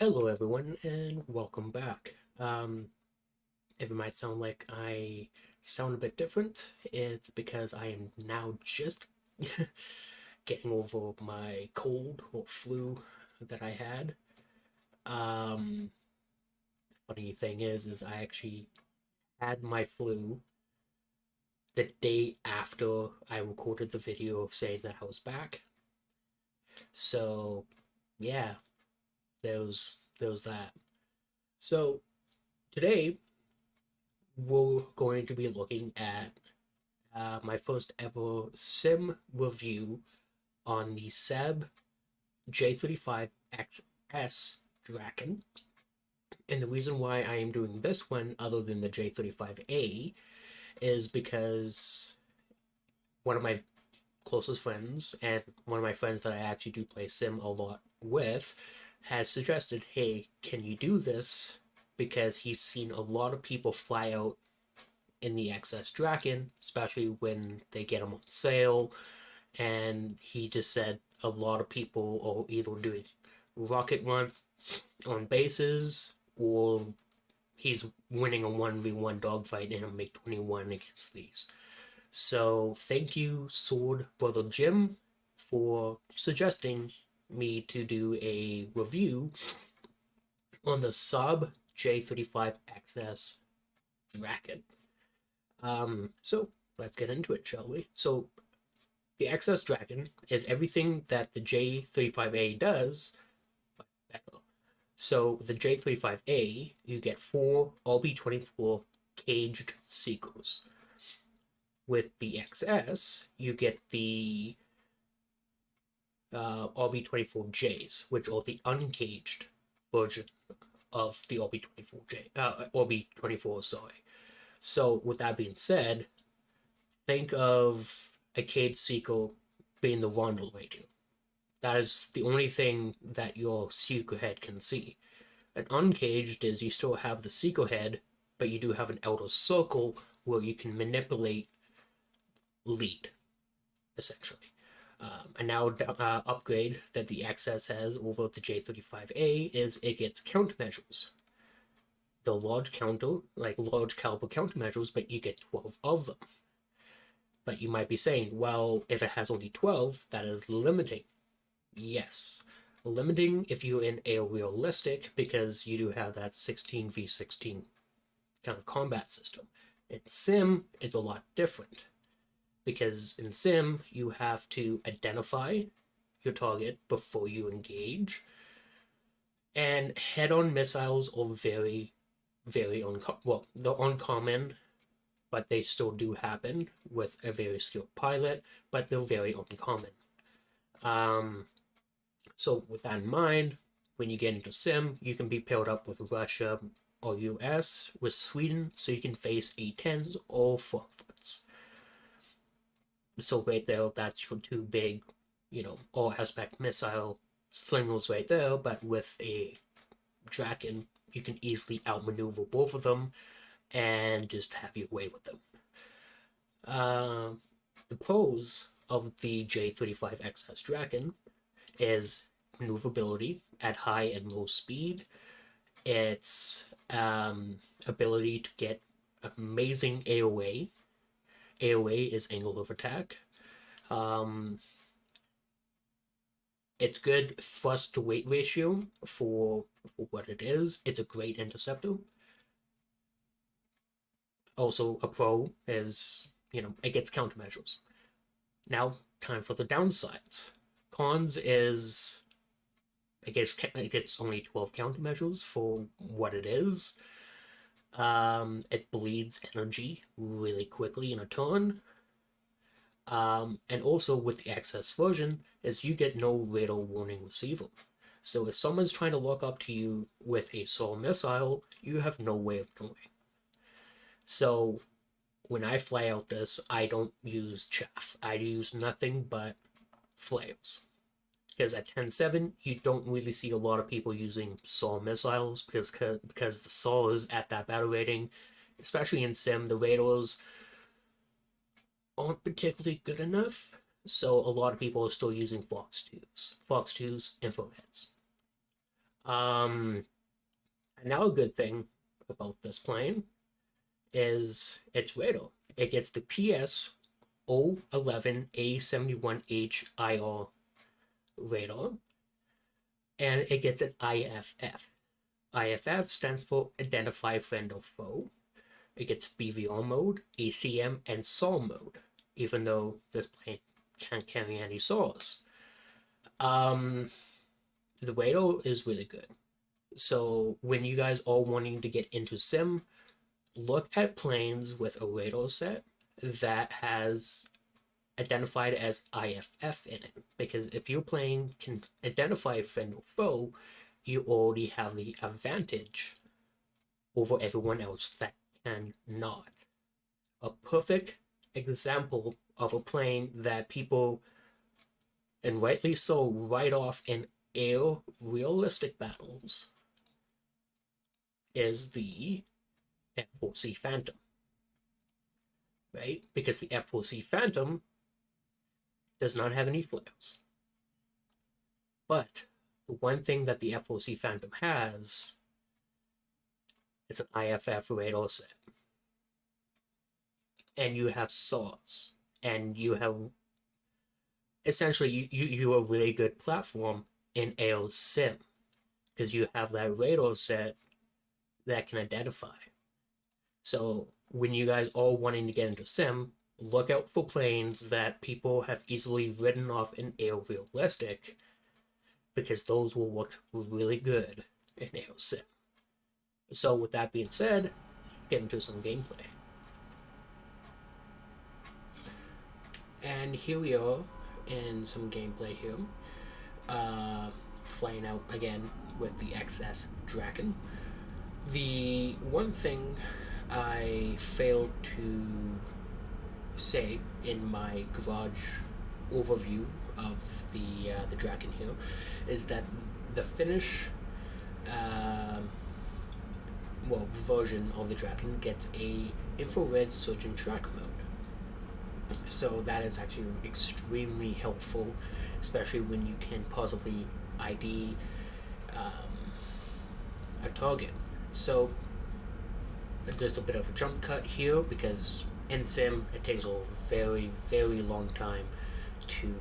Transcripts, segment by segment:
Hello everyone and welcome back. It might sound like I sound a bit different. It's because I am now just getting over my cold or flu that I had. Um, Funny thing is I actually had my flu the day after I recorded the video of saying that I was back. So yeah, there was that. So today we're going to be looking at my first ever sim review on the Saab J35XS Draken. And the reason why I am doing this one, other than the J35A, is because one of my closest friends, and one of my friends that I actually do play sim a lot with, has suggested, hey, can you do this? Because he's seen a lot of people fly out in the XS Draken, especially when they get them on sale. And he just said a lot of people are either doing rocket runs on bases or he's winning a 1v1 dogfight in a MiG 21 against these. So thank you, Sword Brother Jim, for suggesting me to do a review on the Saab J35XS Draken. So let's get into it, shall we? So the XS Draken is everything that the J35A does, but better. So the J35A, you get 4 RB24 caged seekers. With the XS, you get the RB24Js, which are the uncaged version of the RB24J, RB24, sorry. So with that being said, think of a cage seeker being the Rondel radio. That is the only thing that your seeker head can see. An uncaged is you still have the seeker head, but you do have an outer circle where you can manipulate lead, essentially. And now upgrade that the XS has over the J35A is it gets countermeasures. The large counter, like large caliber countermeasures, but you get 12 of them. But you might be saying, well, if it has only 12, that is limiting. Yes. Limiting if you're in a realistic, because you do have that 16v16 kind of combat system. In Sim, it's a lot different. Because in Sim, you have to identify your target before you engage. And head-on missiles are very, very uncommon. Well, they're uncommon, but they still do happen with a very skilled pilot, but they're very uncommon. So with that in mind, when you get into Sim, you can be paired up with Russia or US, with Sweden, so you can face A-10s or Frankfurts. So right there, that's your two big, all-aspect missile slingers right there, but with a Draken, you can easily outmaneuver both of them and just have your way with them. The pros of the J35XS Draken is maneuverability at high and low speed, its ability to get amazing AOA. AOA is angle of attack. It's good thrust to weight ratio for what it is. It's a great interceptor. Also, a pro is, it gets countermeasures. Now, time for the downsides. Cons is it gets only 12 countermeasures for what it is. It bleeds energy really quickly in a turn. And also with the XS version is you get no radar warning receiver. So if someone's trying to walk up to you with a SAR missile, you have no way of knowing. So when I fly out this, I don't use chaff. I use nothing but flares. Because at 10.7, you don't really see a lot of people using SAR missiles because the SAR is at that battle rating. Especially in Sim, the radars aren't particularly good enough. So a lot of people are still using Fox 2s. Fox 2s, infrareds. Um, Another good thing about this plane is its radar. It gets the PS 011 A71H IR radar, and it gets an IFF. IFF stands for Identify Friend or Foe. It gets BVR mode, ACM, and SAW mode, even though this plane can't carry any SAWs. The radar is really good. So when you guys are wanting to get into sim, look at planes with a radar set that has identified as IFF in it. Because if your plane can identify a friend or foe, you already have the advantage over everyone else that cannot. A perfect example of a plane that people, and rightly so, write off in air realistic battles is the F4C Phantom, right? Because the F4C Phantom does not have any flares. But the one thing that the F4C Phantom has is an IFF radar set. And you have SAWs. And you have essentially you a really good platform in AO Sim. Because you have that radar set that can identify. So when you guys are wanting to get into sim, look out for planes that people have easily written off in AO Realistic, because those will look really good in AO Sim. So with that being said, let's get into some gameplay. And here we are in some gameplay here. Flying out again with the XS Draken. The one thing I failed to say in my garage overview of the Draken here is that the Finnish version of the Draken gets a infrared search and track mode. So that is actually extremely helpful, especially when you can possibly ID a target. So there's a bit of a jump cut here because in sim it takes a very, very long time to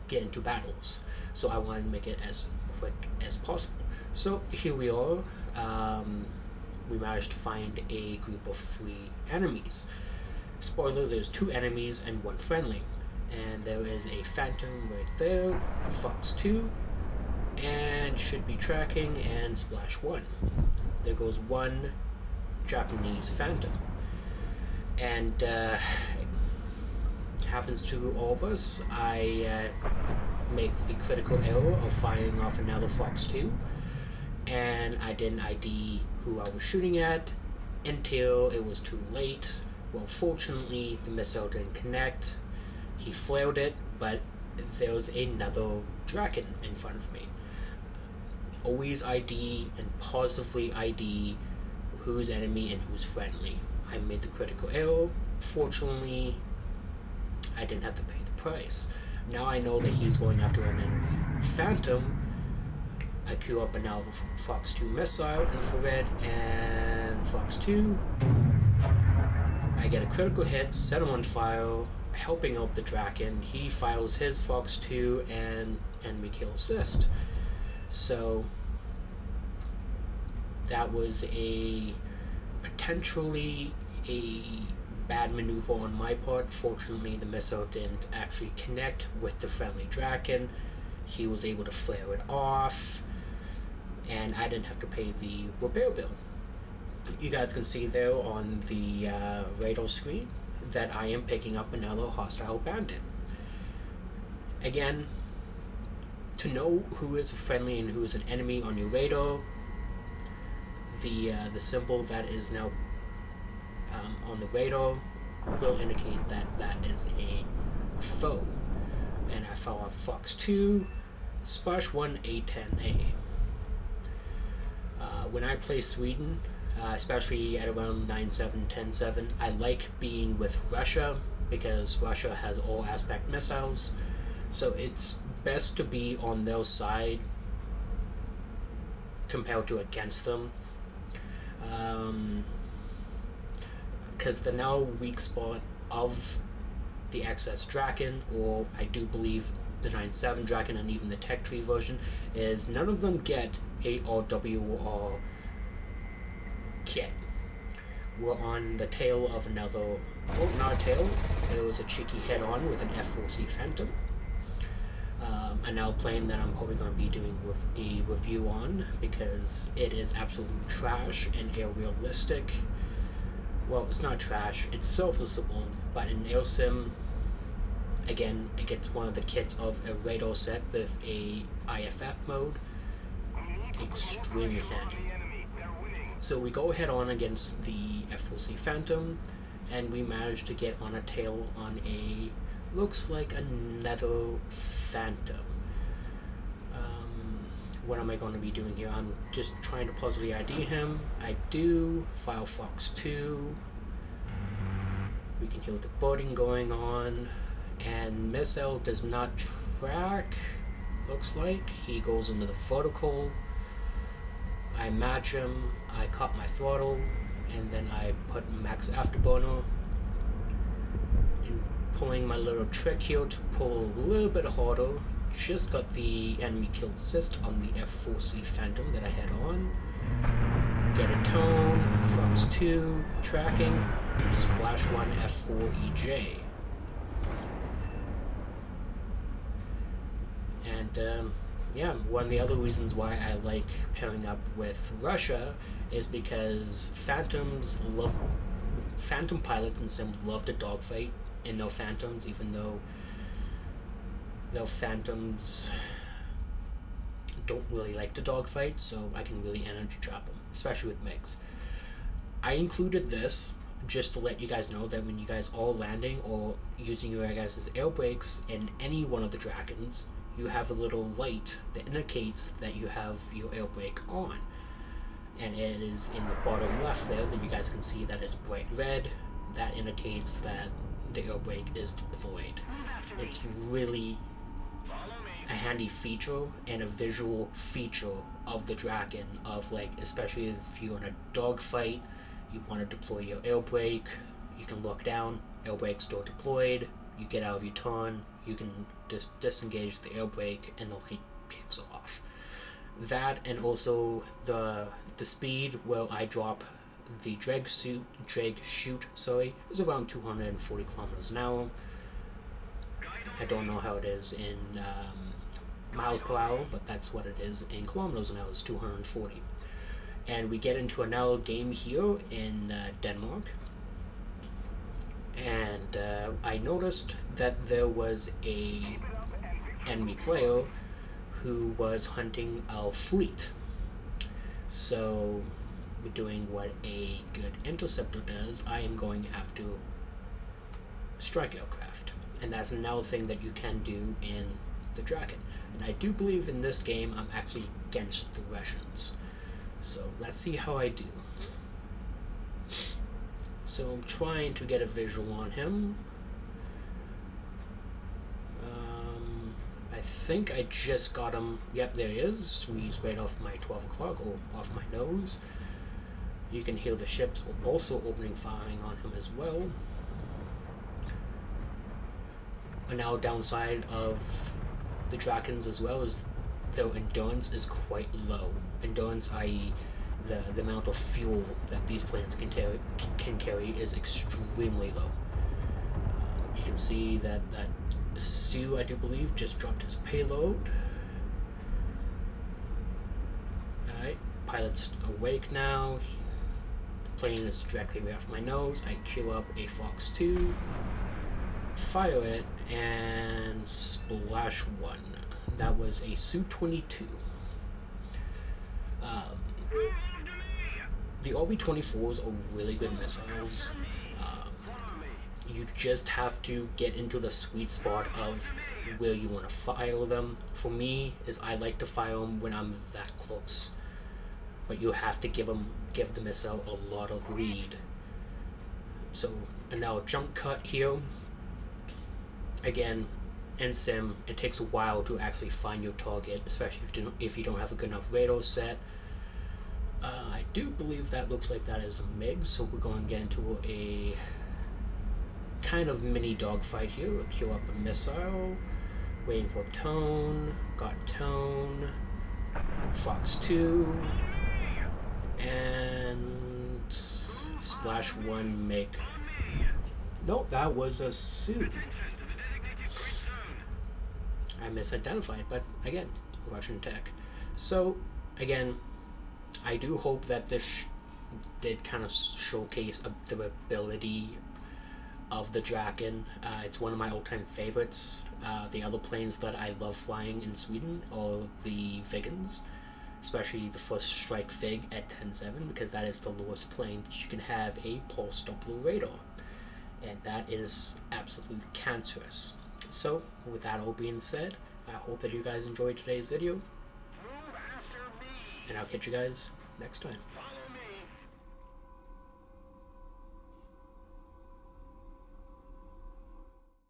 get into battles. So I wanted to make it as quick as possible. So here we are. We managed to find a group of 3 enemies. Spoiler, there's 2 enemies and 1 friendly. And there is a Phantom right there, Fox 2, and should be tracking, and Splash 1. There goes 1 Japanese Phantom. And happens to all of us. I make the critical error of firing off another Fox 2, and I didn't ID who I was shooting at until it was too late. Well, fortunately, the missile didn't connect. He flared it, but there was another Draken in front of me. Always ID and positively ID who's enemy and who's friendly. I made the critical error. Fortunately, I didn't have to pay the price. Now I know that he's going after an enemy Phantom. I queue up another Fox 2 missile, infrared, and Fox 2. I get a critical hit, set him on fire, helping out the Draken. He fires his Fox 2 and enemy kill assist. So that was a potentially a bad maneuver on my part. Fortunately, the missile didn't actually connect with the friendly Draken. He was able to flare it off, and I didn't have to pay the repair bill. You guys can see there on the radar screen that I am picking up another hostile bandit. Again, to know who is friendly and who is an enemy on your radar, the symbol that is now on the radar will indicate that that is a foe. And I fell off Fox 2, Splash 1, A10A. When I play Sweden, especially at around 9.7, 10.7, I like being with Russia because Russia has all aspect missiles. So it's best to be on their side compared to against them. Because the now weak spot of the XS Draken, or I do believe the 9.7 Draken and even the Tech Tree version, is none of them get a RWR kit. We're on the tail of another, well, not a tail, it was a cheeky head-on with an F4C Phantom. A now plane that I'm probably going to be doing a review on because it is absolute trash and air-realistic. Well, it's not trash, it's serviceable, but in air sim, again, it gets one of the kits of a radar set with a IFF mode. Extremely handy. So we go head on against the F4C Phantom, and we manage to get on a tail on a, looks like another Phantom. What am I going to be doing here? I'm just trying to puzzle ID him. I do. Firefox 2. We can hear the boarding going on. And missile does not track, looks like. He goes into the vertical. I match him. I cut my throttle. And then I put max afterburner. And pulling my little trick here to pull a little bit harder. Just got the enemy kill assist on the F4C Phantom that I had on. Get a tone, Fox 2, tracking, Splash 1 F4EJ. And yeah, one of the other reasons why I like pairing up with Russia is because Phantom pilots in sim love to dogfight in their Phantoms, even though no, Phantoms don't really like to dogfight, so I can really energy trap them, especially with MiGs. I included this just to let you guys know that when you guys are landing or using your guys' air brakes in any one of the Drakens, you have a little light that indicates that you have your air brake on. And it is in the bottom left there that you guys can see that it's bright red. That indicates that the air brake is deployed. It's really a handy feature and a visual feature of the Draken, of like, especially if you're in a dogfight, you want to deploy your air brake, you can look down, air brake still deployed, you get out of your turn, you can just disengage the air brake and the light kicks off. That, and also the speed where I drop the drag chute, is around 240 kilometers an hour. I don't know how it is in miles per hour, but that's what it is in kilometers an hour, is 240. And we get into another game here in Denmark, and I noticed that there was a enemy player who was hunting our fleet. So we're doing what a good interceptor does. I am going after strike aircraft, and that's another thing that you can do in the Draken. And I do believe in this game I'm actually against the Russians. So let's see how I do. So I'm trying to get a visual on him. I think I just got him. Yep, there he is. He's right off my 12 o'clock, or off my nose. You can hear the ships also opening firing on him as well. And now downside of the Drakens as well is their endurance is quite low. Endurance, i.e. the amount of fuel that these planes can carry is extremely low. You can see that Sue, I do believe, just dropped his payload. Alright, pilot's awake now. The plane is directly right off my nose. I queue up a Fox 2, fire it, and splash 1. That was a Su-22. The RB-24s are really good missiles. You just have to get into the sweet spot of where you want to fire them. For me, is I like to fire them when I'm that close. But you have to give the missile a lot of lead. So, and now a jump cut here. Again, in sim, it takes a while to actually find your target, especially if you don't have a good enough radar set. I do believe that looks like that is a MiG, so we're going to get into a kind of mini dogfight here. We'll queue up a missile, waiting for tone, got tone, Fox 2, and Splash 1 MiG. Nope, that was a Sue. I misidentified, but again, Russian tech. So, again, I do hope that this did kind of showcase the ability of the Draken. It's one of my all-time favorites. The other planes that I love flying in Sweden are the Viggens, especially the first strike Vig at 10.7, because that is the lowest plane that you can have a pulse Doppler radar, and that is absolutely cancerous. So, with that all being said, I hope that you guys enjoyed today's video, and I'll catch you guys next time.